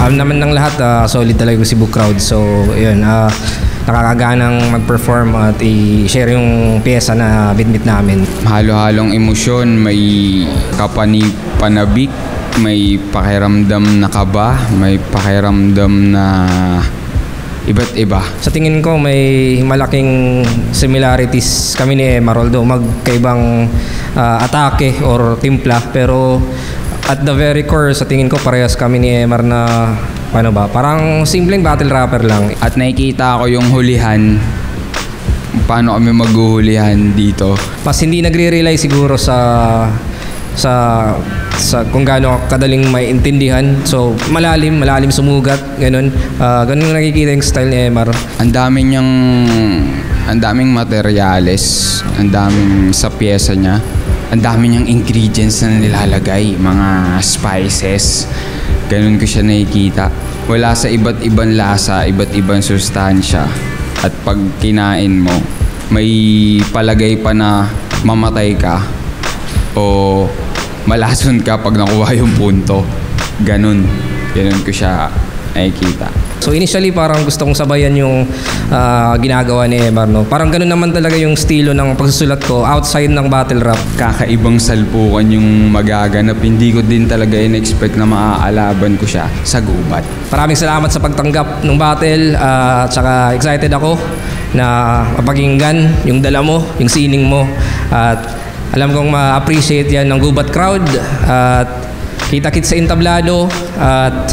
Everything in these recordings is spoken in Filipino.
Naman ng lahat, solid talaga yung Cebu crowd. So, yun, nakakaganang mag-perform at i-share yung pyesa na bitbit namin. Halo-halong emosyon, may panabik, may pakiramdam na kaba, may pakiramdam na iba't iba. Sa tingin ko, may malaking similarities kami ni Emar, although magkaibang atake or timpla, pero at the very core, sa tingin ko, parehas kami ni Emar na parang simpleng battle rapper lang. At nakikita ko yung hulihan, paano kami maghuhulihan dito. Mas hindi nagre-rely siguro sa kung gaano kadaling maintindihan. So, malalim sumugat, ganun. Ganun yung nakikita yung style ni Emar. Ang daming materyales, ang daming sa pyesa niya. Ang dami niyang ingredients na nilalagay, mga spices. Ganun ko siya nakikita. Wala sa iba't ibang lasa, iba't ibang sustansya. At pag kinain mo, may palagay pa na mamatay ka o malason ka pag nakuha yung punto. Ganun ko siya nakikita. So initially parang gusto kong sabayan yung ginagawa ni Emar, no? Parang ganun naman talaga yung estilo ng pagsusulat ko outside ng battle rap. Kakaibang salpukan yung magaganap. Hindi ko din talaga in-expect na maaalaban ko siya sa gubat. Maraming salamat sa pagtanggap ng battle at saka excited ako na mapakinggan yung dala mo, yung sining mo, at alam kong ma-appreciate yan ng gubat crowd at kita-kits sa entablado at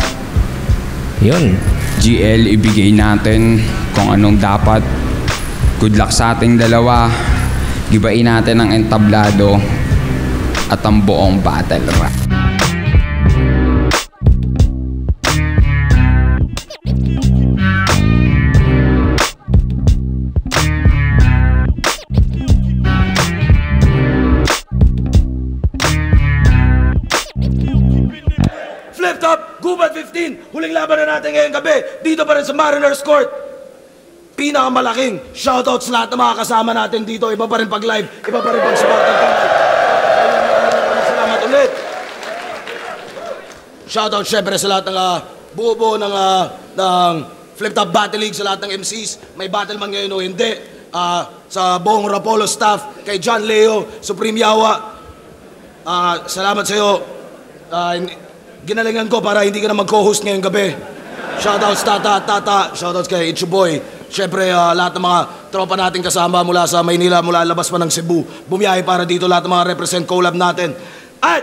yun. GL, ibigay natin kung anong dapat. Good luck sa ating dalawa. Gibain natin ang entablado at ang buong battle rap. Gubat 15, huling laban na natin ngayong gabi, dito pa rin sa Mariners Court. Pinakamalaking shoutout sa lahat ng mga kasama natin dito. Iba pa rin pag live, iba pa rin pag support. Salamat ulit. Shoutout syempre sa lahat ng buo ng Flip Top Battle League, sa lahat ng MCs. May battle man ngayon o hindi. Sa buong Rapolo staff, kay John Leo, Supreme Yawa. Salamat sa iyo. Ginalingan ko para hindi ka na mag-co-host ngayong gabi. Shoutouts Tata, shoutouts kay Itchuboy. Siyempre, lahat ng mga tropa natin kasama mula sa Maynila, mula labas pa ng Cebu. Bumiyahe para dito, lahat ng mga represent collab natin. At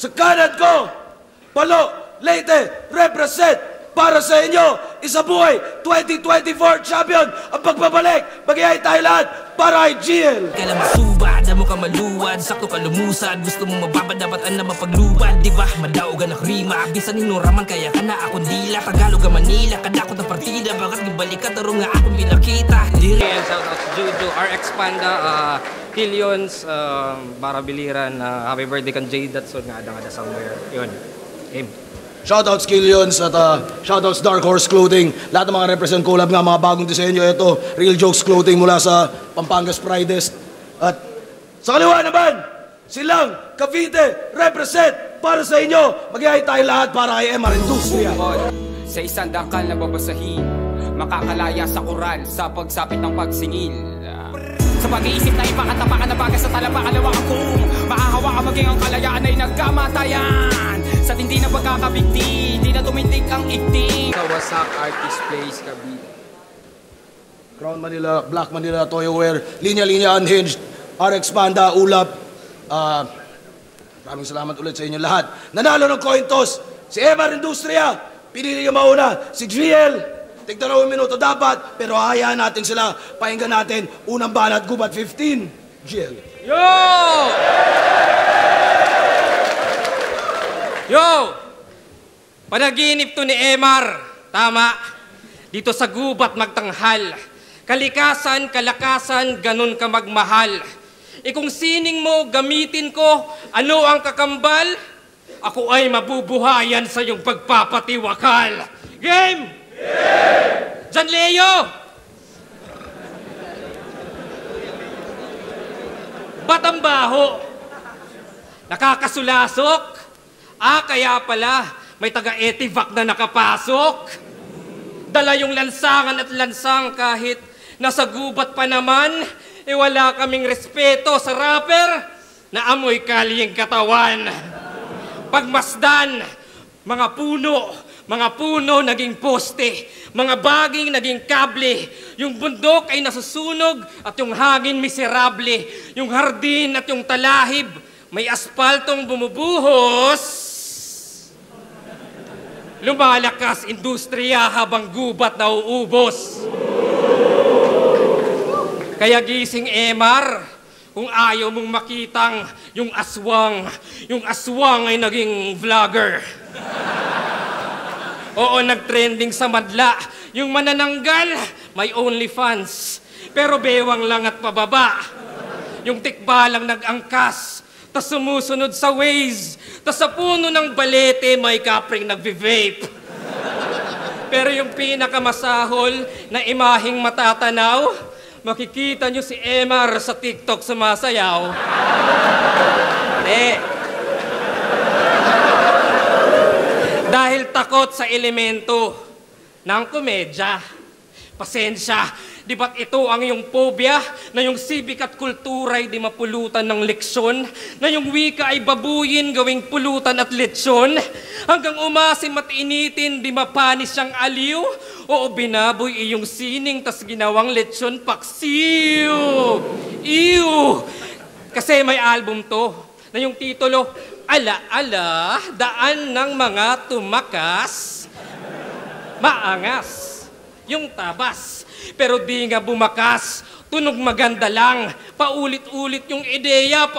sa kanan ko, Palo, Leyte, represent para sa inyo, Isabuhay 2024 champion. Ang pagbabalik, magayay tayo lahat para kay GL. Kailan masuba, damo ka maluwad, sakto ka lumusad, gusto mong mababad, dapat na mapagluwad, di ba? Madaog ang nakrima, bisan ninuraman, kaya ka na akong dila, Tagalog ang Manila, kadakot ang partida, bakit gibalik ka, tarong nga akong pinakita. Shout out to Juju, RX Panda, Hillions, Barabiliran, happy birthday kan Jade, that's nga ada somewhere. Yun, game. Shoutouts Killions at shoutouts Dark Horse Clothing. Lahat ng mga represent collab nga, mga bagong disenyo. Ito, Real Jokes Clothing mula sa Pampangas Pridest. At sa kaliwa naman, silang Cavite represent para sa inyo. Magyahay tayo lahat para kay Emar Industria. Sa isang dangkal na babasahin, makakalaya sa koral sa pagsapit ng pagsingil. Sa pag-iisip na ipakatapakan na bagay sa talapa, kalawang akong makahawa ka maging ang kalayaan ay nagkamatayan. Sa tindi na pagkakabigti, di na tumindig ang igting. Sa Wasak Artist Place, Cavite. Crown Manila, Black Manila, Toyoware, Linya-Linya Unhinged, RX Panda, Ulap. Maraming salamat ulit sa inyo lahat. Nanalo ng coin toss, si Emar Industria. Pinili yung mauna, si GL. Tig-2 minuto dapat, pero hayaan natin sila. Pakinggan natin, unang banat, Gubat 15. GL. Yo! Yo! Panaginip to ni Emar. Tama. Dito sa gubat magtanghal. Kalikasan, kalakasan, ganun ka magmahal. Kung sining mo gamitin ko, ano ang kakambal? Ako ay mabubuhayan sa iyong pagpapatiwakal. Game! Yeah! John Leo! Batambaho! Nakakasulasok? Kaya pala, may taga-etivac na nakapasok. Dala yung lansangan at lansang kahit nasa gubat pa naman, wala kaming respeto sa rapper na amoy kalyeng katawan. Pagmasdan, mga puno naging poste, mga baging naging kable, yung bundok ay nasusunog at yung hangin miserable, yung hardin at yung talahib, may aspaltong bumubuhos. Lumalakas industriya habang gubat na uubos. Kaya gising Emar, kung ayaw mong makitang yung aswang ay naging vlogger. Oo, nagtrending sa madla, yung manananggal, may OnlyFans. Pero bewang lang at pababa. Yung tikbalang nag-angkas, tas sumusunod sa Waze, tas sa puno ng balete may kapring nagve-vape. Pero yung pinakamasahol na imaheng matatanaw, makikita nyo si Emar sa TikTok sumasayaw. Dahil takot sa elemento ng komedya. Pasensya, di ba't ito ang iyong phobia na yung civic at kultura ay di mapulutan ng leksyon, na yung wika ay babuyin gawing pulutan at lechon, hanggang umasim at initin di mapanis siyang aliw, o binaboy iyong sining tas ginawang lechon paksiw. Ew! Kasi may album to na yung titulo, Ala-ala, daan ng mga tumakas, maangas yung tabas. Pero di nga bumakas, tunog maganda lang. Paulit-ulit yung ideya,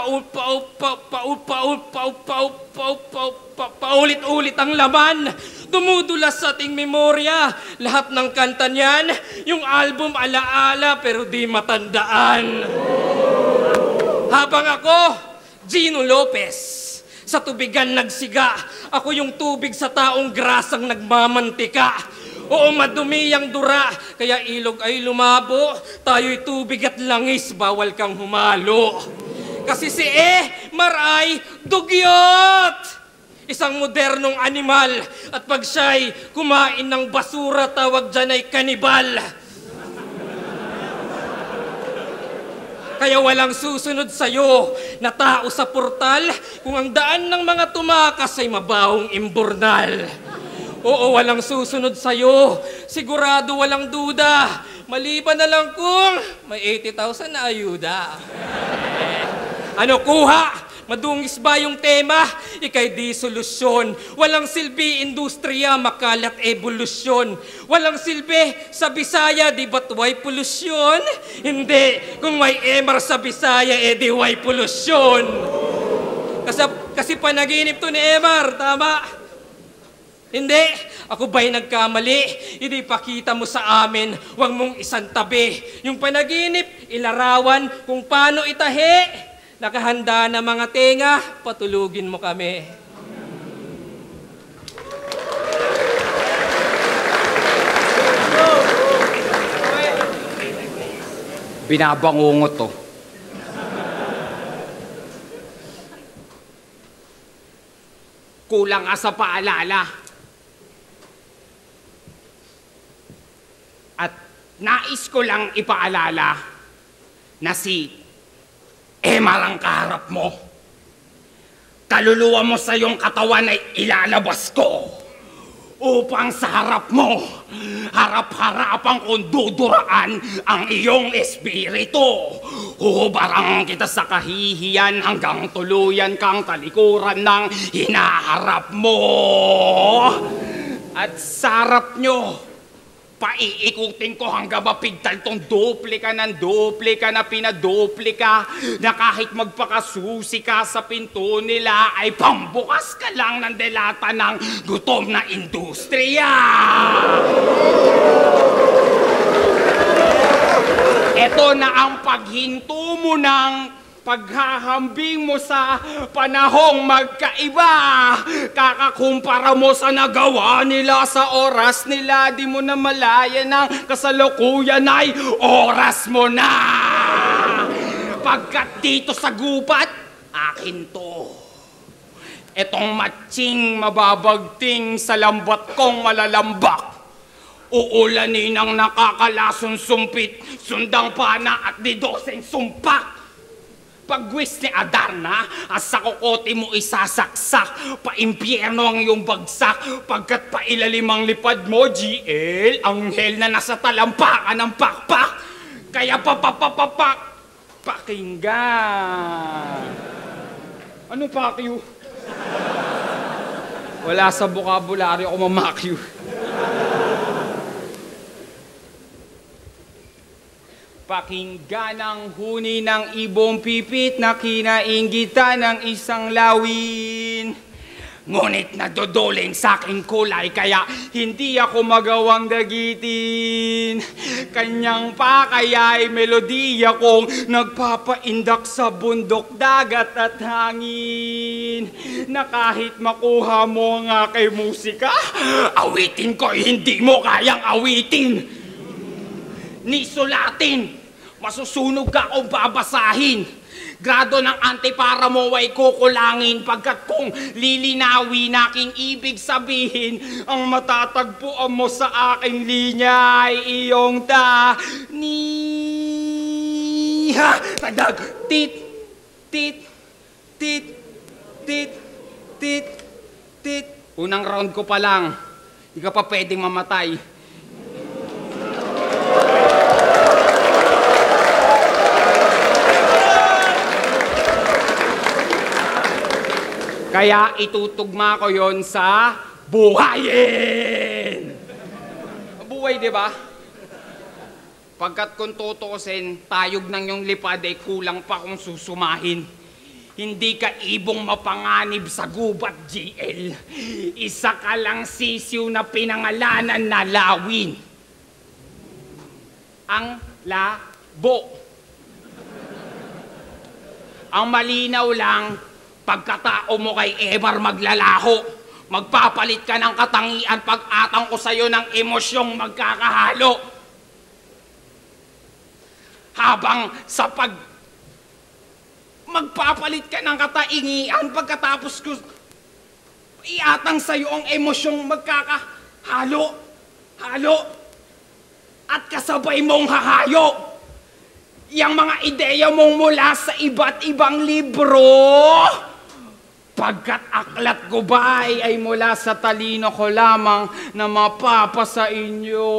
paulit-ulit ang laman. Dumudulas sa ating memorya, lahat ng kanta niyan, yung album ala-ala pero di matandaan. Habang ako, Gino Lopez, sa tubigan nagsiga, ako yung tubig sa taong grasang nagmamantika. Oo, madumi ang dura, kaya ilog ay lumabo, tayo'y tubig at langis, bawal kang humalo. Kasi si Maray dugyot! Isang modernong animal, at pag siya'y kumain ng basura, tawag dyan ay kanibal. Kaya walang susunod sa'yo na tao sa portal kung ang daan ng mga tumakas ay mabawong imburnal. Oo, walang susunod sa'yo. Sigurado walang duda. Maliban na lang kung may 80,000 na ayuda. Ano kuha? Madungis ba yung tema? Ika'y di solusyon. Walang silbi industriya, makalat evolusyon. Walang silbi sa Bisaya, di ba't way polusyon? Hindi, kung may Emar sa Bisaya, di way polusyon. Kasi panaginip to ni Emar, tama? Hindi, ako ba'y nagkamali? Hindi pakita mo sa amin, huwag mong isantabi. Yung panaginip, ilarawan kung paano itahi. Nakahanda na mga tenga, patulugin mo kami. Binabangungot to. Kulang ka sa paalala. At nais ko lang ipaalala na si Emar ang kaharap mo. Kaluluwa mo sa iyong katawan ay ilalabas ko upang sa harap mo, harap-harapan kong duduraan ang iyong espiritu. Huhubarang kita sa kahihiyan hanggang tuluyan kang talikuran ng hinaharap mo. At sa harap nyo, paiikutin ko hanggang mapigtal tong duplika ng duplika na pinaduplika na kahit magpakasusi ka sa pinto nila ay pambukas ka lang ng delata ng gutom na industriya. Ito na ang paghinto mo ng paghahambing mo sa panahong magkaiba. Kakakumpara mo sa nagawa nila sa oras nila. Di mo na malaya ng kasalukuyan ay oras mo na. Pagkat dito sa gubat, akin to. Etong matching mababagting sa lambat kong malalambak. Uulanin ang nakakalason sumpit, sundang pana at didoseng sumpak. Pagwis ni Adarna, sa kokote mo isasaksak, paimpyerno ang iyong bagsak, pagkat pailalim ang lipad mo, GL, anghel na nasa talampakan ng pakpak, kaya pakinggan. Ano pakyu? Wala sa bokabularyo ko mamakyu. Pakinggan ang huni ng ibong pipit na kinainggitan ng isang lawin. Ngunit nadodoling sa aking kulay kaya hindi ako magawang dagitin. Kanyang pakaya'y melodiya kong nagpapaindak sa bundok, dagat at hangin. Na kahit makuha mo ang aking musika, awitin ko hindi mo kayang awitin. Ni sulatin, masusunog ka kung babasahin. Grado ng antipara mo ay kukulangin, pagkat kung lilinawin aking ibig sabihin, ang matatagpuan mo sa aking linya ay iyong taniha. Tagdag, tit, tit, tit, tit, tit, tit. Unang round ko pa lang, hindi ka pa pwedeng mamatay. Kaya itutugma ko yon sa buhayin. Buhay, di ba? Pagkat kung tutuusin, tayog ng yung lipad ay kulang pa kung susumahin. Hindi ka ibong mapanganib sa gubat, GL. Isa ka lang sisiw na pinangalanan na lawin. Ang labo. Ang malinaw lang, pagkatao mo kay Emar maglalaho, magpapalit ka ng katangian pag-atang ko sa'yo ng emosyong magkakahalo. Habang sa magpapalit ka ng kataingian pagkatapos ko iatang sa'yo ang emosyong magkakahalo. At kasabay mong hahayo yang mga ideya mong mula sa iba't ibang libro. Pagkat aklat ko ba ay mula sa talino ko lamang na mapapasa inyo.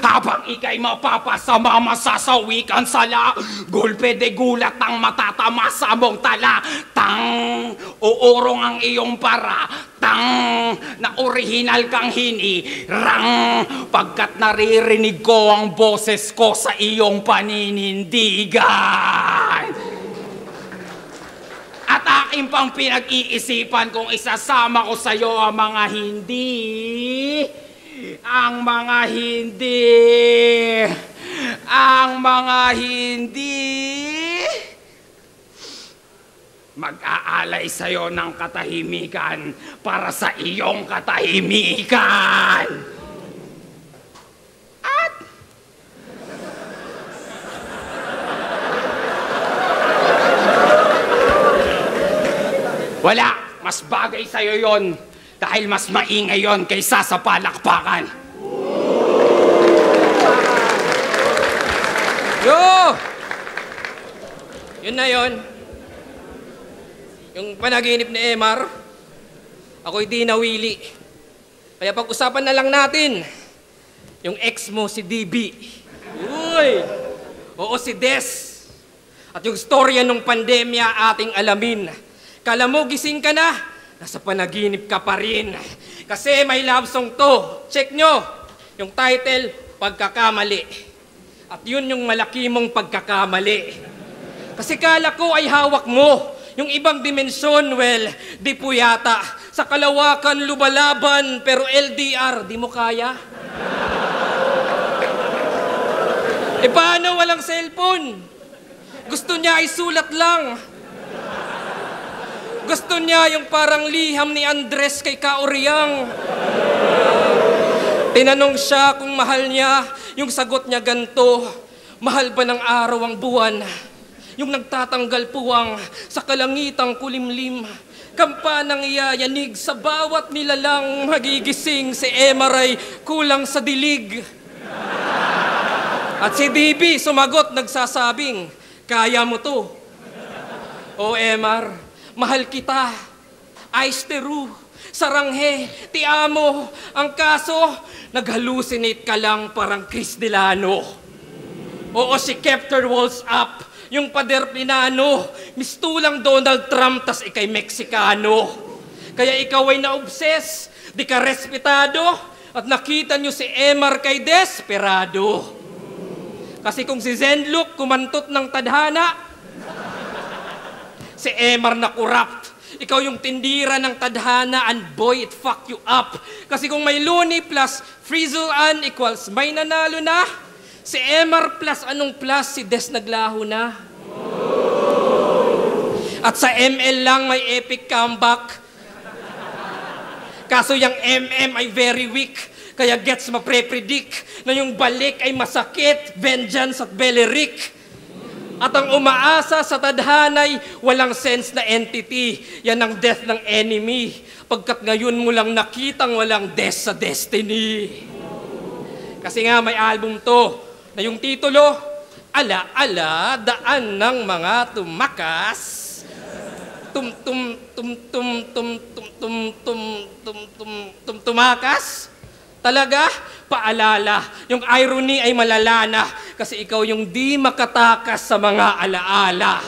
Habang ika'y mapapasama, masasawikan sala, gulpe de gulat ang matatama sa mong tala. Tang, uurong ang iyong para. Tang, na orihinal kang hinirang. Pagkat naririnig ko ang boses ko sa iyong paninindigan. At aking pang pinag-iisipan kung isasama ko sa'yo ang mga hindi. Mag-aalay sa'yo ng katahimikan para sa iyong katahimikan. Wala, mas bagay sa'yo yon dahil mas maingay yon kaysa sa palakpakan. Yo! Yun na yun. Yung panaginip ni Emar, ako'y di nawili. Kaya pag-usapan na lang natin, yung ex mo si DB. Uy! Oo, si Des. At yung storya nung pandemya ating alamin. Kala mo gising ka na, nasa panaginip ka pa rin. Kasi may love song to. Check nyo, yung title, Pagkakamali. At yun yung malaki mong pagkakamali. Kasi kala ko ay hawak mo. Yung ibang dimensyon, well, di po yata. Sa kalawakan, lumalaban, pero LDR, di mo kaya? Paano walang cellphone? Gusto niya ay sulat lang. Gusto niya yung parang liham ni Andres kay Kaoryang. Tinanong siya kung mahal niya, yung sagot niya ganto, mahal ba ng araw ang buwan? Yung nagtatanggal puwang sa kalangitang kulimlim. Kampanang iyayanig sa bawat nilalang magigising si Emar ay kulang sa dilig. At si DB sumagot nagsasabing, kaya mo to. O Emar, mahal kita. Ice teru, saranghe, ti amo. Ang kaso, nag-hallucinate ka lang parang Chris Delano. Oo, si Kepler Walls Up. Yung pader Pinano, mistulang Donald Trump, tas ikay Meksikano. Kaya ikaw ay na-obsess, di ka respetado, at nakita nyo si Emar kay desperado. Kasi kung si Zenlook kumantot ng tadhana, si Emar na corrupt. Ikaw yung tindira ng tadhana, and boy, it fuck you up. Kasi kung may Looney plus Frizzle-an equals may nanalo na, si Emar plus anong plus, si Des naglaho na. At sa ML lang may epic comeback. Kaso yung MM ay very weak. Kaya gets mapre-predict na yung balik ay masakit, vengeance at belerik. At ang umaasa sa tadhanay, walang sense na entity. Yan ang death ng enemy. Pagkat ngayon mo lang nakitang walang death sa destiny. Kasi nga may album to, na yung titulo, Ala, ala, daan ng mga tumakas. Tumakas? Talaga? Paalala, yung irony ay malala na kasi ikaw yung di makatakas sa mga alaala.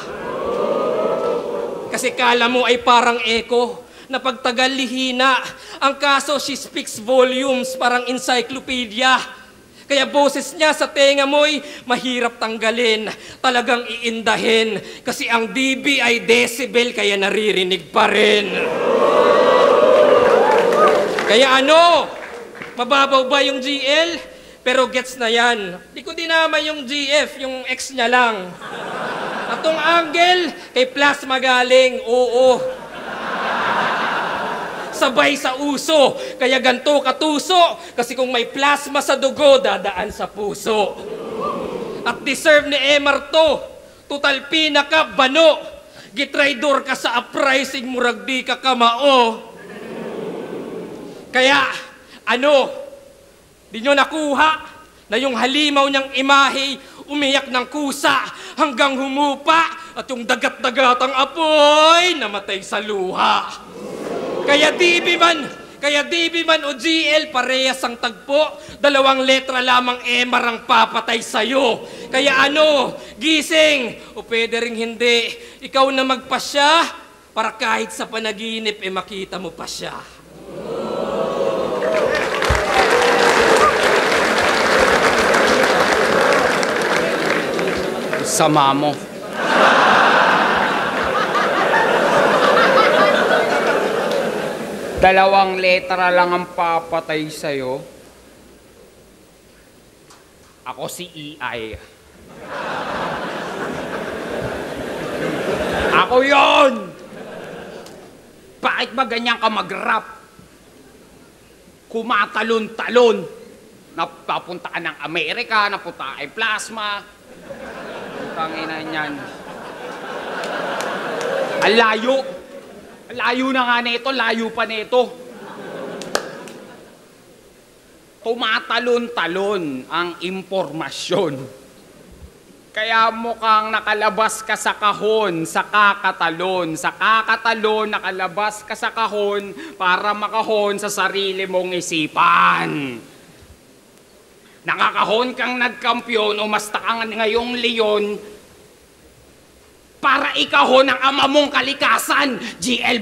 Kasi kala mo ay parang echo na pagtagal lihina. Ang kaso, she speaks volumes parang encyclopedia. Kaya boses niya sa tenga mo'y mahirap tanggalin, talagang iindahin. Kasi ang DB ay decibel, kaya naririnig pa rin. Kaya ano, mababaw ba yung GL? Pero gets na yan. Di ko dinama yung GF, yung X niya lang. At tong angle, kay plasma galing, oo. Sabay sa uso, kaya ganto katuso. Kasi kung may plasma sa dugo, dadaan sa puso. At deserve ni Emar to, total pinaka bano. Gitraidor ka sa uprising, murag di ka kamao. Kaya, ano, di nyo nakuha na yung halimaw niyang imahe umiyak ng kusa hanggang humupa at yung dagat-dagatang apoy namatay sa luha. Kaya DB man o GL, parehas ang tagpo. 2 letra lamang Emar ang papatay sa'yo. Kaya ano, gising, o pwede ring hindi, ikaw na magpasya para kahit sa panaginip, makita mo pa siya. Sama mo. Dalawang letra lang ang papatay sa'yo. Ako si EI. Ako yon. Bakit ba ganyan ka mag-rap? Kumatalon-talon. Napapunta ka ng Amerika, napunta kay Plasma. Tangina niyan. Ang layo. Layo na nga nito, layo pa nito. Tumatalon-talon ang impormasyon. Kaya mukhang nakalabas ka sa kahon, sa kakatalon. Sa kakatalon, nakalabas ka sa kahon para makahon sa sarili mong isipan. Nakakahon kang nagkampyon, umasta ka ngayong leon, para ikahon ang ama mong kalikasan. GL,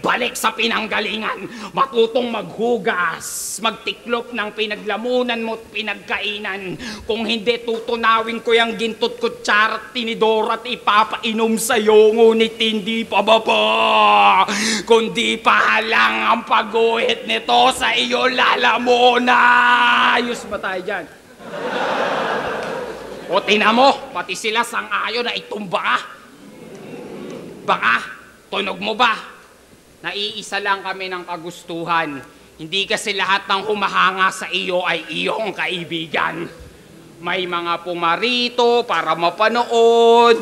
balik sa pinanggalingan. Matutong maghugas, magtiklop ng pinaglamunan mo't pinagkainan. Kung hindi, tutunawin ko yung gintot kutsara at tinidor at ipapainom sa'yo. Ngunit hindi pa baba. Kundi pa lang ang pagguhit nito sa iyo, lalamona. Ayos ba tayo dyan? O tina mo, pati sila sang-ayon na itumba ka. Baka, tunog mo ba? Naiisa lang kami ng kagustuhan. Hindi kasi lahat ng humahanga sa iyo ay iyong kaibigan. May mga pumarito para mapanood.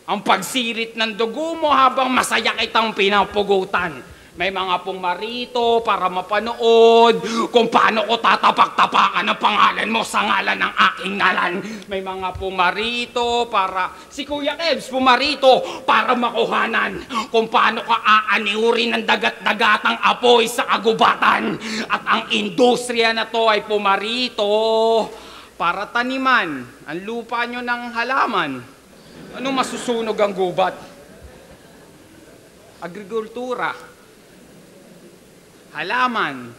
ang pagsirit ng dugo mo habang masaya kitang pinapugutan. May mga pumarito para mapanood kung paano ko tatapak-tapakan ang pangalan mo sa ngalan ng aking ngalan. May mga pumarito para, si Kuya Kebs pumarito para makuhanan kung paano ka aaniurin ng dagat-dagatang apoy sa kagubatan. At ang industriya na to ay pumarito para taniman ang lupa nyo ng halaman. Ano masusunog ang gubat? Agrikultura. Halaman.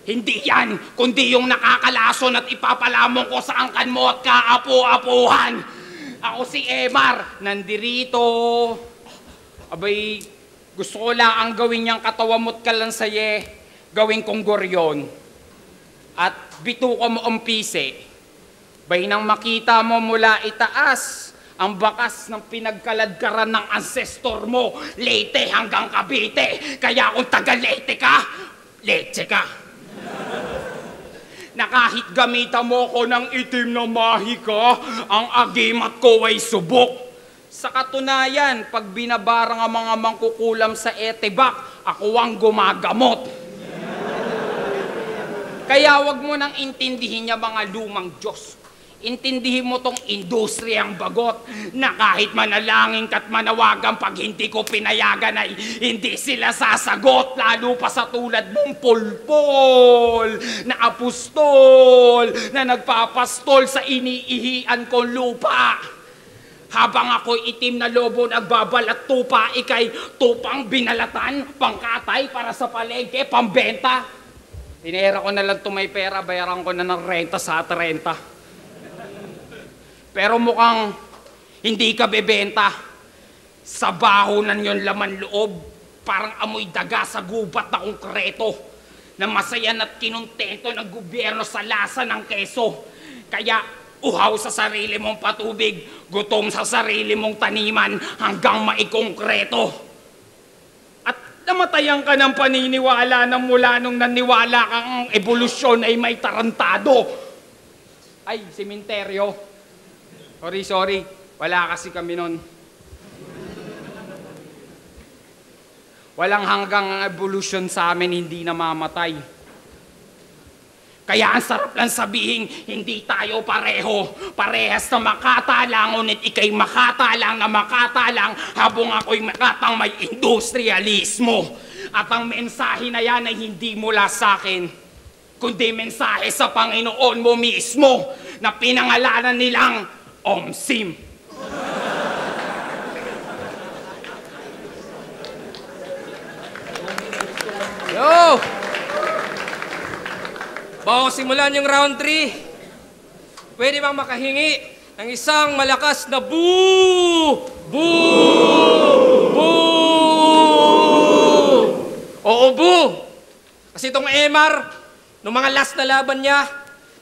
Hindi yan, kundi yung nakakalason at ipapalamon ko sa angkan mo at kaapu-apuhan. Ako si Emar, nandirito. Abay, gusto ko lang ang gawin niyang katawamot kalansaye, gawin kong goryon. At bituko mo ang pise. Bay nang makita mo mula itaas, ang bakas ng pinagkaladkaran ng ancestor mo, Leyte hanggang Cavite. Kaya kung taga Leyte ka, leche ka. Na kahit gamitan mo ko ng itim na mahika, ang agimat ko ay subok. Sa katunayan, pag binabarang ang mga mangkukulam sa etebak, ako ang gumagamot. Kaya wag mo nang intindihin niya mga lumang Diyos. Intindihin mo tong industriyang bagot na kahit manalangin ka't manawagan pag hindi ko pinayagan ay hindi sila sasagot, lalo pa sa tulad mong pulpol na apostol na nagpapastol sa iniihian kong lupa. Habang ako'y itim na lobo nagbabalat tupa, ikay tupang binalatan, pangkatay para sa palengke, pambenta. Tinera ko na lang may pera, bayaran ko na ng renta sa 30. Pero mukhang hindi ka bebenta. Sa bahonan yung laman loob, parang amoy daga sa gubat na konkreto, na masayan at kinuntento ng gobyerno sa lasa ng keso. Kaya uhaw sa sarili mong patubig, gutom sa sarili mong taniman hanggang maikongkreto. At namatayan ka ng paniniwala na mula nung naniwala kang ang evolusyon ay may tarantado. Ay, sementeryo. Sorry. Wala kasi kami nun. Walang hanggang ang evolution sa amin hindi namamatay. Kaya ang sarap lang sabihin, hindi tayo pareho. Parehas na makatalang, ngunit ikay makatalang na makatalang habang ako'y makatang may industrialismo. At ang mensahe na yan ay hindi mula sa akin, kundi mensahe sa Panginoon mo mismo na pinangalanan nilang OMSIM. Yo! Bago simulan yung round 3, pwede bang makahingi ng isang malakas na boo! Boo! Boo! Oo, boo! Kasi itong Emar, nung mga last na laban niya,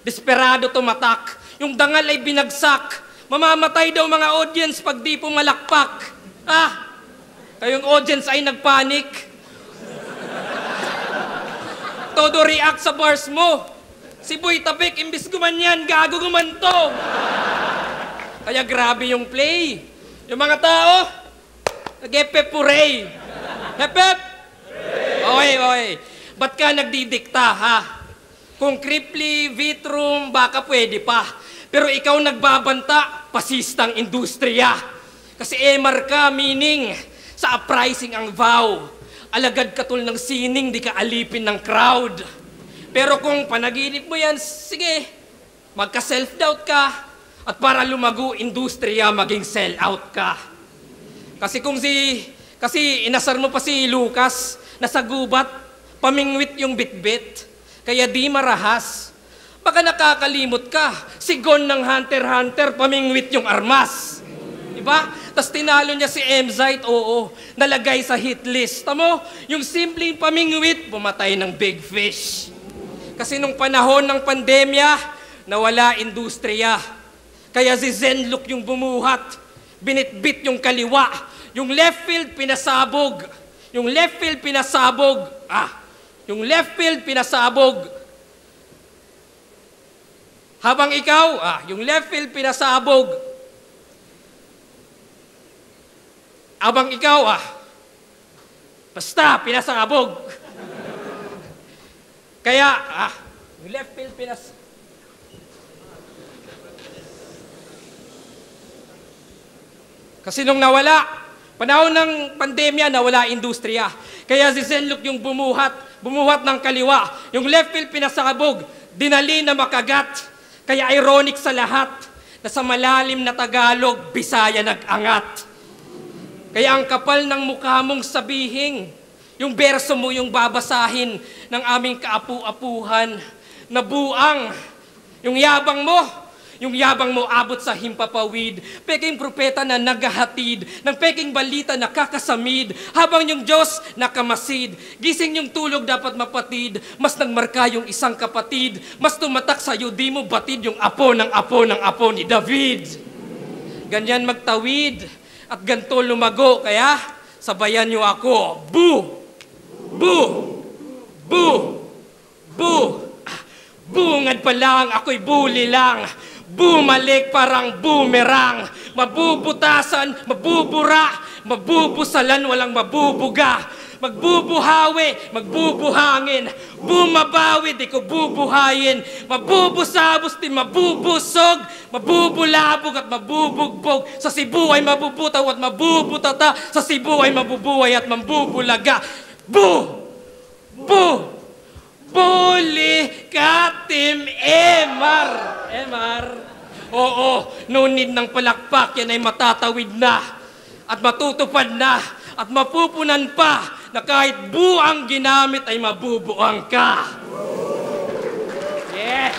desperado tumatak. Yung dangal ay binagsak. Mamamatay daw mga audience pag di pumalakpak. Kayong audience ay nagpanik. Todo react sa bars mo. Si Boy Tapik, imbis gumanyan, gago gumanto. Kaya grabe yung play. Yung mga tao, nag-epep-puray. Hepep! Okay. Ba't ka nagdidikta, ha? Kung Cripply, Vitrum, baka pwede pa. Pero ikaw nagbabanta, pasistang industriya. Kasi Emar ka, meaning, sa uprising ang vow. Alagad katul ng sining, di ka alipin ng crowd. Pero kung panaginip mo yan, sige, magka-self-doubt ka. At para lumago, industriya, maging sell-out ka. Kasi inasar mo pa si Lucas, nasa gubat, pamingwit yung bitbit, kaya di marahas. Baka nakakalimot ka, si Gon ng Hunter x Hunter, pamingwit yung armas. Diba? Tapos tinalo niya si Emzite, oo, nalagay sa hit list. Tamo, yung simpleng pamingwit, pumatay ng big fish. Kasi nung panahon ng pandemya, nawala industriya. Kaya si Zenlook yung bumuhat, binitbit yung kaliwa, yung left field pinasabog. Yung left field pinasabog. Habang ikaw, yung left field pinasabog. Abang ikaw basta pinasangabog. Kaya, yung left field Kasi nung nawala, panahon ng pandemya, nawala industriya. Kaya si Zenlook yung bumuhat ng kaliwa. Yung left field pinasangabog, dinali na makagat. Kaya ironic sa lahat na sa malalim na Tagalog, Bisaya nag-angat. Kaya ang kapal ng mukha mong sabihin, yung berso mo yung babasahin ng aming kaapu-apuhan, nabuang. Yung yabang mo abot sa himpapawid, peking propeta na naghahatid, ng peking balita na kakasamid, habang yung Diyos nakamasid, gising yung tulog dapat mapatid, mas nagmarka yung isang kapatid, mas tumatak sa'yo, di mo batid yung apo ni David. Ganyan magtawid, at ganto lumago, kaya sabayan niyo ako, boo! Boo! Boo! Boo! Bungad pa lang, ako'y buli lang. Bumalik parang boomerang. Mabubutasan, mabubura, mabubusalan, walang mabubuga. Magbubuhawi, magbubuhangin. Bumabawi, di ko bubuhayin. Mabubusabos, di mabubusog. Mabubulabog at mabubugbog. Sa Cebu ay mabubutaw at mabubutata. Sa Cebu ay mabubuhay at mambubulaga. Boo! Boo! Bully ka, Team Emar! Oo, no need ng palakpak, yan ay matatawid na. At matutupad na. At mapupunan pa na kahit buang ginamit ay mabubuang ka. Yeah!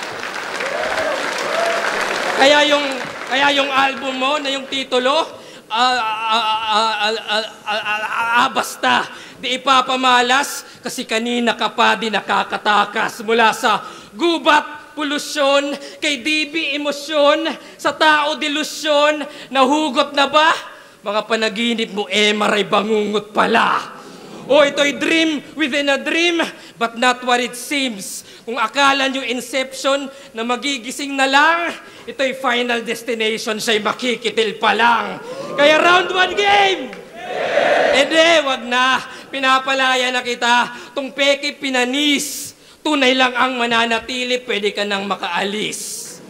Kaya yung album mo na yung titulo, basta. Di ipapamalas kasi kanina ka pa di nakakatakas mula sa gubat, polusyon, kay DB emosyon, sa tao delusyon, nahugot na ba? Mga panaginip mo, Emar ay bangungot pala. O ito'y dream within a dream, but not what it seems. Kung akala nyo inception na magigising na lang, ito'y final destination, siya'y makikitil pa lang. Kaya round 1 game! Hindi, wag na. Pinapalaya na kita. Tung peke pinanis. Tunay lang ang mananatili, pwede ka nang makaalis.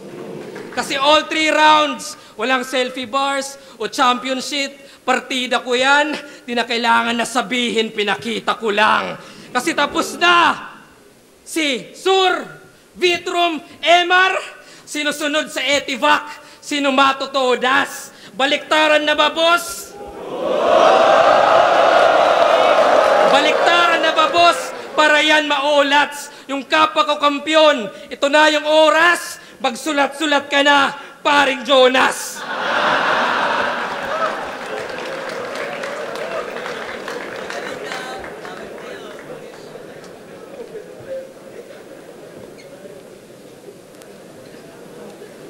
Kasi all 3 rounds, walang selfie bars o championship. Partida ko yan, di na kailangan na sabihin, pinakita ko lang. Kasi tapos na si Sur, Vitrum, Emar. Sinusunod sa Etivac, sino matutodas? Baliktaran na ba, boss? Baliktaran na ba, boss? Para yan maulats. Yung kapwa ko kampyon, ito na yung oras. Magsulat-sulat ka na, paring Jonas.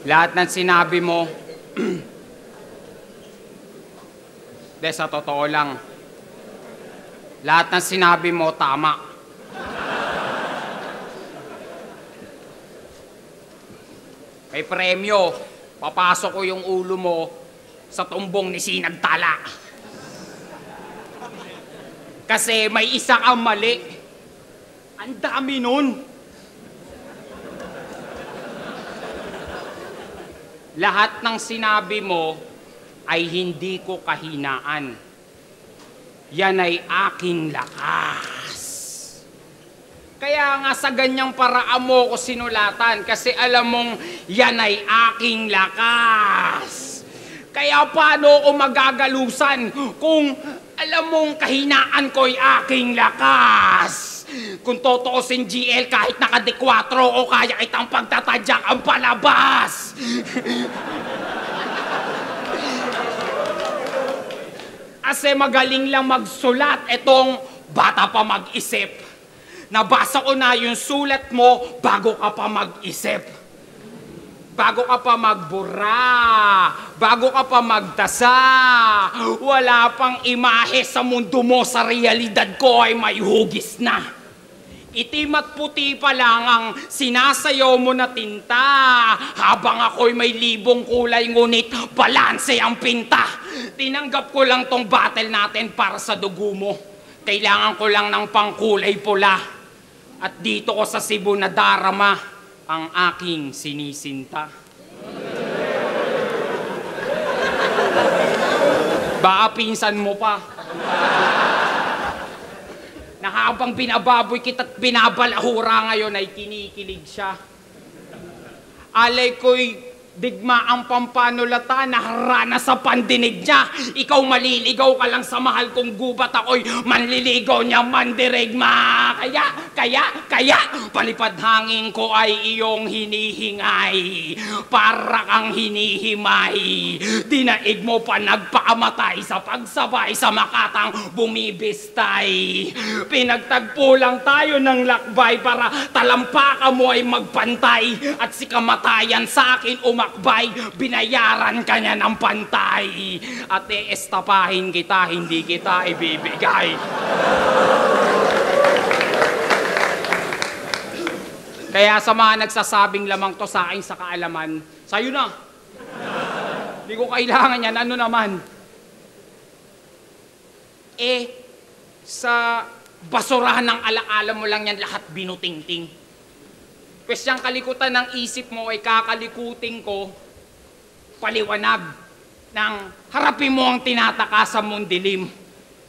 Lahat ng sinabi mo, sa totoo lang, lahat ng sinabi mo, tama. May premyo, papasok ko yung ulo mo sa tumbong ni Sinagtala. Kasi may isa kang mali. Ang dami nun. Lahat ng sinabi mo ay hindi ko kahinaan. Yan ay aking lakas. Kaya nga sa ganyang paraan mo ko sinulatan kasi alam mong yan ay aking lakas. Kaya paano ko magagalusan kung alam mong kahinaan ko'y aking lakas? Kung totoosin GL kahit naka-D4 o kaya kitang pagtatadyak ang palabas. Kasi magaling lang magsulat, etong bata pa mag-isip. Nabasa ko na yung sulat mo bago ka pa mag-isip. Bago ka pa magbura, bago ka pa magdasa. Wala pang imahe sa mundo mo, sa realidad ko ay may hugis na. Itim at puti pa lang ang sinasayaw mo na tinta. Habang ako'y may libong kulay, ngunit balanse ang pinta. Tinanggap ko lang tong battle natin para sa dugo mo. Kailangan ko lang ng pangkulay pula. At dito ko sa Cebu na darama ang aking sinisinta. Baka pinsan mo pa. Na habang binababoy kita't binabalahura ngayon ay kinikilig siya. Alay ko'y digma ang pampanulata na harana sa pandinig niya. Ikaw maliligaw ka lang sa mahal kong gubat, ako'y manliligaw niya mandirigma. Kaya, palipad hangin ko ay iyong hinihingay. Para kang hinihimay. Dinaig mo pa nagpakamatay sa pagsabay sa makatang bumibistay. Pinagtagpo lang tayo ng lakbay para talampakan mo ay magpantay. At si kamatayan sa akin umakbay, binayaran ka niya ng pantay. At estapahin kita, hindi kita ibibigay. Kaya sa mga nagsasabing lamang to sa akin sa kaalaman, sa'yo na. Hindi ko kailangan yan. Ano naman? Sa basurahan ng alaala mo lang yan lahat binutingting. Pwes yung kalikutan ng isip mo ay kakalikutin ko, paliwanag ng harapin mo ang tinatakasan mong dilim.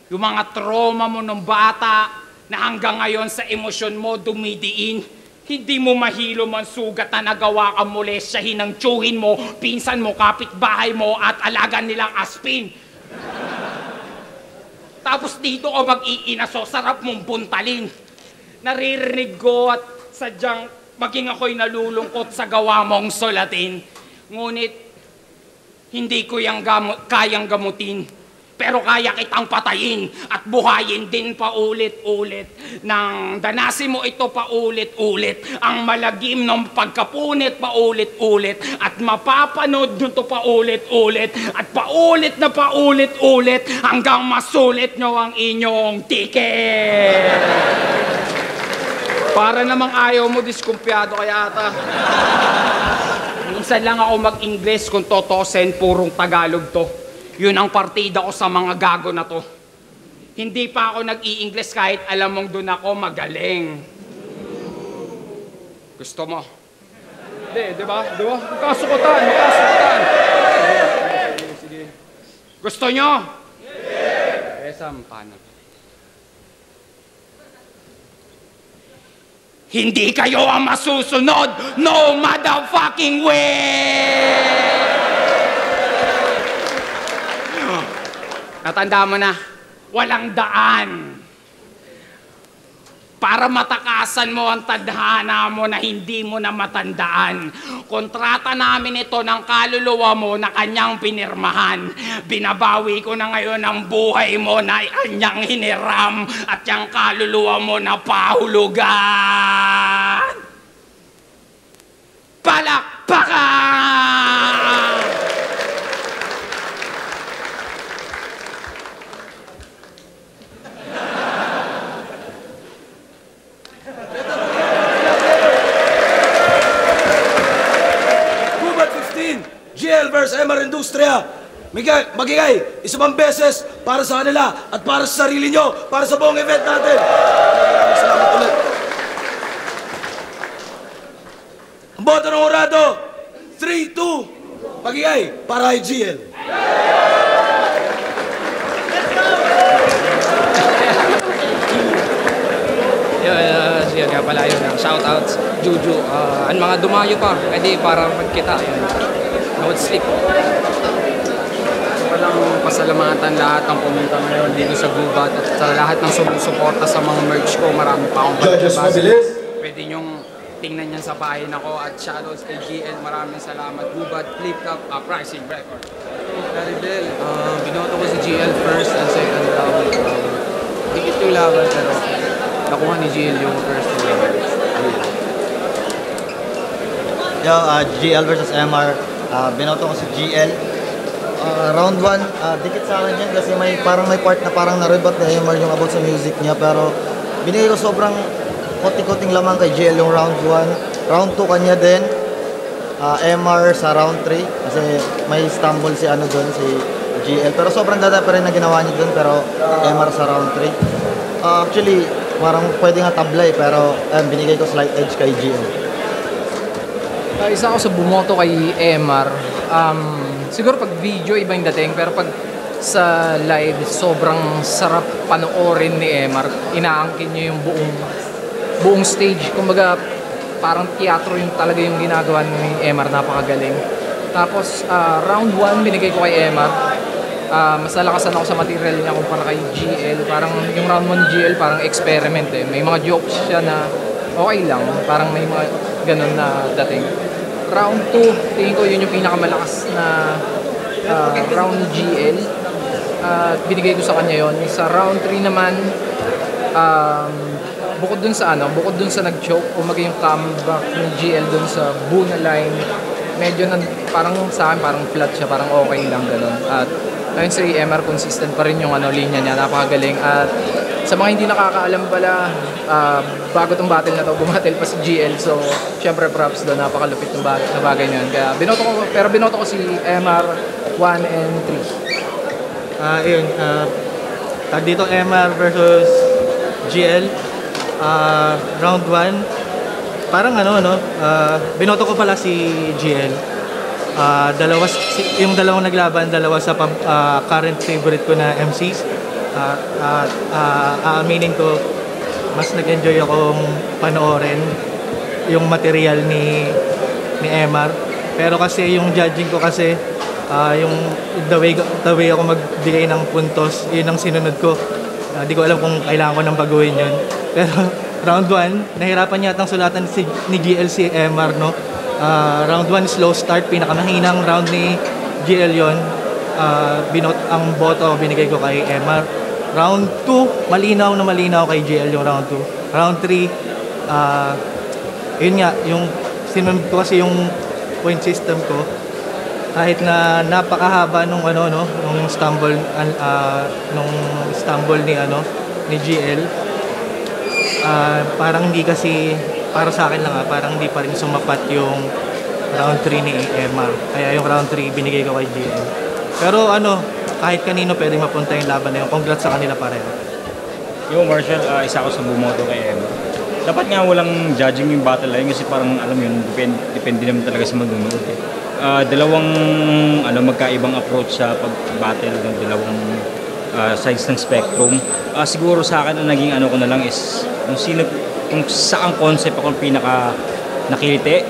Yung mga trauma mo ng bata na hanggang ngayon sa emosyon mo dumidiin. Hindi mo mahilo man sugat na nagawa kang molesyahin ng tiyuhin mo, pinsan mo, kapitbahay mo at alaga nilang aspin. Tapos dito ko mag-iinaso, sarap mong buntalin. Naririnig ko at sadyang maging ako'y nalulungkot sa gawa mong sulatin. Ngunit, hindi ko yung kayang gamutin. Pero kaya kitang patayin at buhayin din paulit-ulit. Nang danasin mo ito paulit-ulit. Ang malagim ng pagkapunit paulit-ulit. At mapapanood nyo ito paulit-ulit. At paulit-ulit hanggang masulit nyo ang inyong ticket. Para namang ayaw mo, diskumpiyado kaya ata. Minsan lang ako mag-Ingles kung totosin, purong Tagalog to. Yun ang partida ko sa mga gago na to. Hindi pa ako nag-i-Ingles kahit alam mong doon ako magaling. Gusto mo? Hindi, di ba? Magkasukutan. Sige. Gusto nyo? Paano? Hindi kayo ang masusunod! No motherfucking way! Natanda mo na, walang daan. Para matakasan mo ang tadhana mo na hindi mo na matandaan. Kontrata namin ito ng kaluluwa mo na kanyang pinirmahan. Binabawi ko na ngayon ang buhay mo na kanyang hiniram at yung kaluluwa mo na pahulugan. Palakpakan! GL vs. MR Industria. Magigay isang beses para sa kanila at para sa sarili nyo, para sa buong event natin. Salamat ulit. Ang boto ng orado, 3-2. Magigay para kay GL. Siya nga pala yun. Shoutouts, Juju. Ang mga dumayo pa, hindi para magkita. No sleep. Walang pasalamatan lahat ang pumunta ngayon dito sa Gubat at sa lahat ng sumusuporta sa mga merch ko. Marami pa akong pagkabasa. Pwede nyong tingnan yan sa bahay ako at shoutouts kay GL. Maraming salamat. Gubat, Flip Cup, Pricing Record. Caribel, binoto ko si GL first and second round. Higit yung laban pero nakuha ni GL yung first round. Yo, GL versus MR. Binoto ko si GL. Round 1, dikit sa akin yan kasi may part na parang na-rebut na MR yung about sa music niya. Pero binigay ko sobrang koting-koting lamang kay GL yung round 1. Round 2 kanya din. MR sa round 3 kasi may stumble si ano doon, si GL. Pero sobrang ganda pa rin na ginawa niya dun, pero MR sa round 3. Actually, parang pwede nga tablay, pero binigay ko slight edge kay GL. Isa ako sa bumoto kay MR. Siguro pag video iba yung dating, pero pag sa live sobrang sarap panoorin ni MR. Inaangkin niya yung buong stage. Kumbaga parang teatro yung talaga yung ginagawa ni MR, napakagaling. Tapos round 1 binigay ko kay MR. Mas nalakasan ako sa material niya kumpara kay GL. Parang yung round 1 GL parang experiment eh. May mga jokes siya na okay lang. Parang may mga ganun na dating. Round 2, tingin ko yun yung pinakamalakas na round GL. Binigay ko sa kanya yon. Sa round 3 naman, bukod dun sa nag-choke o maging comeback ng GL dun sa Buna line, medyo parang sa akin parang flat siya, parang okay lang ganun. At ayun si MR, consistent pa rin yung linya niya, napakagaling. At sa mga hindi nakakaalam pala, bago tong battle na to, bumatel pa si GL. So, syempre props doon, napakalupit ng bagay na yun. Kaya binoto ko si MR 1 and 3. Dito MR versus GL, round 1. Parang binoto ko pala si GL. Yung dalawang naglaban, dalawa sa current favorite ko na MCs. Aaminin ko, mas nag-enjoy akong panoorin yung material ni MR. Pero kasi yung judging ko kasi, yung the way ako magbigay ng puntos, yun ang sinunod ko. Di ko alam kung kailangan ko nang baguhin yun. Pero round 1, nahirapan niya atang sulatan ni GL si MR, no? Round 1 slow start, pinakamahinang round ni GL yun. Ang boto binigay ko kay MR. Round 2, malinaw kay GL yung round 2. Round 3, yun nga, yung sinunod ko kasi yung point system ko. Kahit na napakahaba nung stumble ni GL, parang hindi kasi para sa akin lang parang hindi pa rin sumapat yung round 3 ni MR. Kaya yung round 3 binigay ko kay GL. Pero kahit kanino pwedeng mapunta yung laban na yun. Congrats sa kanila pareho. Yo, Marshall, isa ako sa bumoto kay MR. Dapat nga walang judging yung battle line kasi parang alam yun, depende naman talaga sa manunood eh. Dalawang magkaibang approach sa pag-battle ng dalawang sides ng spectrum. Siguro sa akin ang naging ko na lang is kung saang concept ako pinaka nakiliti.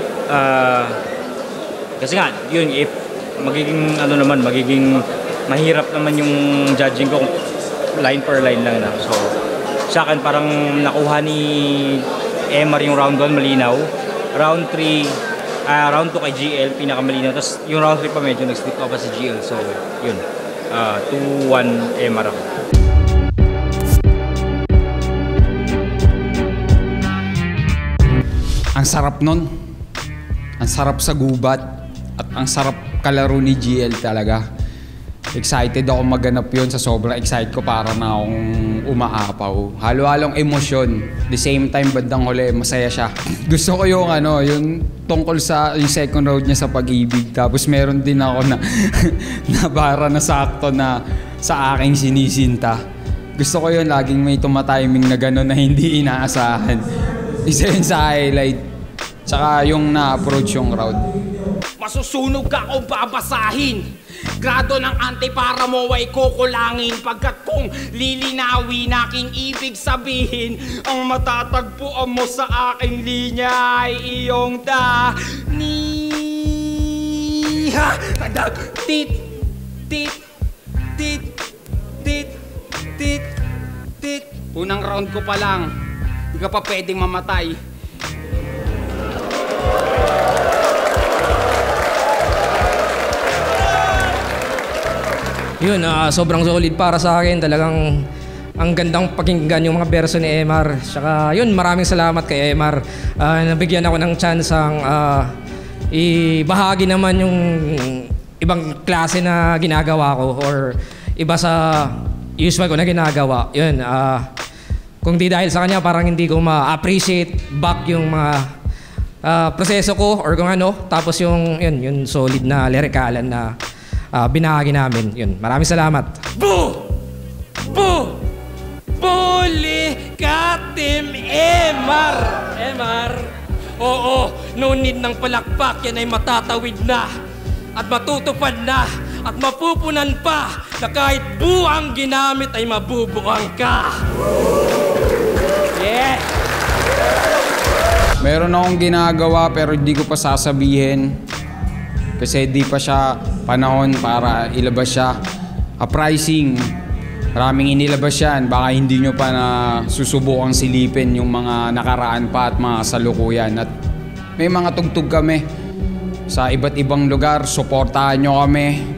Kasi nga, yun, if magiging magiging mahirap naman yung judging ko line per line lang na. So, sa akin parang nakuha ni MR yung round 1 malinaw. Round 2 kay GL pinakamalinaw. Tapos yung round 3 pa medyo nag-slip up pa si GL. So, yun. 2-1 MR ako. Ang sarap nun. Ang sarap sa gubat. At ang sarap kalaro ni GL talaga. Excited ako maganap yun. Sa sobrang excited ko para na akong umaapaw. Halo-halong emosyon. The same time, bandang huli, masaya siya. Gusto ko yung yung tungkol sa yung second round niya sa pag-ibig. Tapos meron din ako na bara na sakto na sa aking sinisinta. Gusto ko yun, laging may tumatiming na gano'n na hindi inaasahan. Isa yun sa highlight. Tsaka yung na-approach yung crowd. Masusunog ka kung babasahin. Grado ng antipara mo ay kukulangin. Pagkat kung lilinawin aking ibig sabihin, ang matatagpuan mo sa aking linya ay iyong tit, tit, tit, tit, tit, tit. Unang round ko pa lang, hindi ka pa pwedeng mamatay. Yun, sobrang solid para sa akin. Talagang ang gandang pakinggan yung mga verso ni MR. Saka yun, maraming salamat kay MR. Nabigyan ako ng chance ang ibahagi naman yung ibang klase na ginagawa ko or iba sa usual ko na ginagawa. Yun, kung di dahil sa kanya, parang hindi ko ma-appreciate back yung mga proseso ko or kung ano. Tapos yung solid na lirikalan na binahagi namin. Yun, maraming salamat. Boo! Boo! Bully ka, Team Emar! Emar! Oo, no need ng palakpak, yan ay matatawid na at matutupad na at mapupunan pa na kahit buang ginamit ay mabubuang ka. Yeah! Meron akong ginagawa pero hindi ko pa sasabihin. Kasi di pa siya panahon para ilabas siya. Uprising. Maraming inilabas yan. Baka hindi nyo pa na susubukang silipin yung mga nakaraan pa at mga kasalukuyan. At may mga tugtog kami sa iba't ibang lugar. Suportahan nyo kami.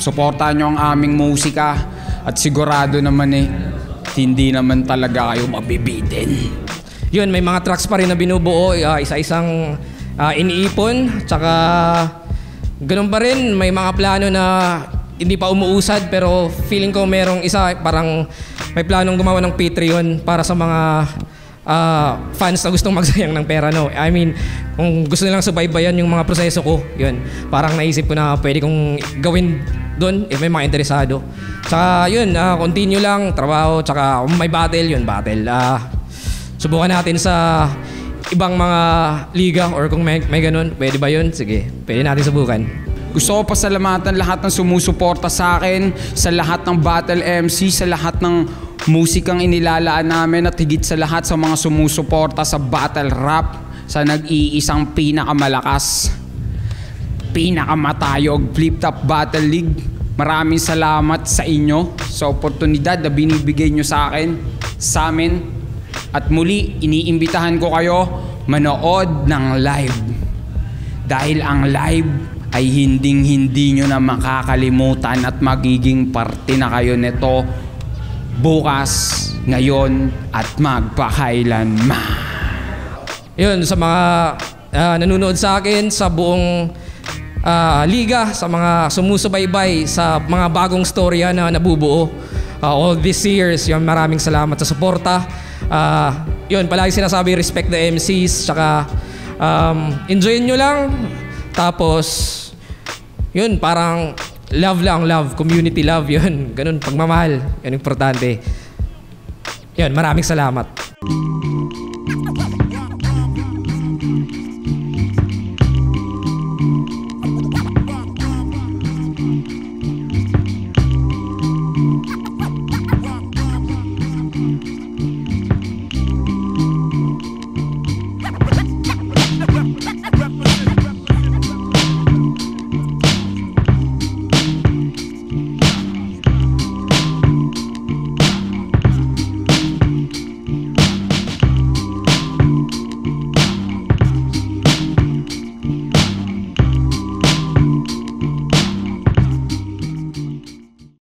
Suportahan nyo ang aming musika. At sigurado naman hindi naman talaga kayo mabibitin. Yun, may mga tracks pa rin na binubuo. Isa-isang iniipon. Tsaka ganun pa rin. May mga plano na hindi pa umuusad pero feeling ko merong isa parang may planong gumawa ng Patreon para sa mga fans na gustong magsayang ng pera, no? I mean, kung gusto nilang subaybayan yung mga proseso ko, yun. Parang naisip ko na pwede kong gawin doon if may mga interesado. Tsaka yun, continue lang, trabaho, tsaka may battle, yun, battle. Subukan natin sa ibang mga liga or kung may ganun, pwede ba yun? Sige, pwede natin subukan. Gusto ko pasalamatan lahat ng sumusuporta sa akin, sa lahat ng Battle MC, sa lahat ng musikang inilalaan namin at higit sa lahat sa mga sumusuporta sa Battle Rap, sa nag-iisang pinakamalakas, pinakamatayog Flip Top Battle League. Maraming salamat sa inyo sa oportunidad na binibigay nyo sa akin, sa amin. At muli, iniimbitahan ko kayo manood ng live. Dahil ang live ay hinding-hindi nyo na makakalimutan at magiging parte na kayo nito bukas, ngayon, at magpakailanman. Yun, sa mga nanonood sa akin, sa buong liga, sa mga sumusubaybay, sa mga bagong storya na nabubuo all these years, yun, maraming salamat sa suporta. Yun, palagi sinasabi, respect the MCs, tsaka enjoyin nyo lang. Tapos, yun, parang love lang, love, community love, yun. Ganun, pagmamahal, yun, importante. Yun, maraming salamat.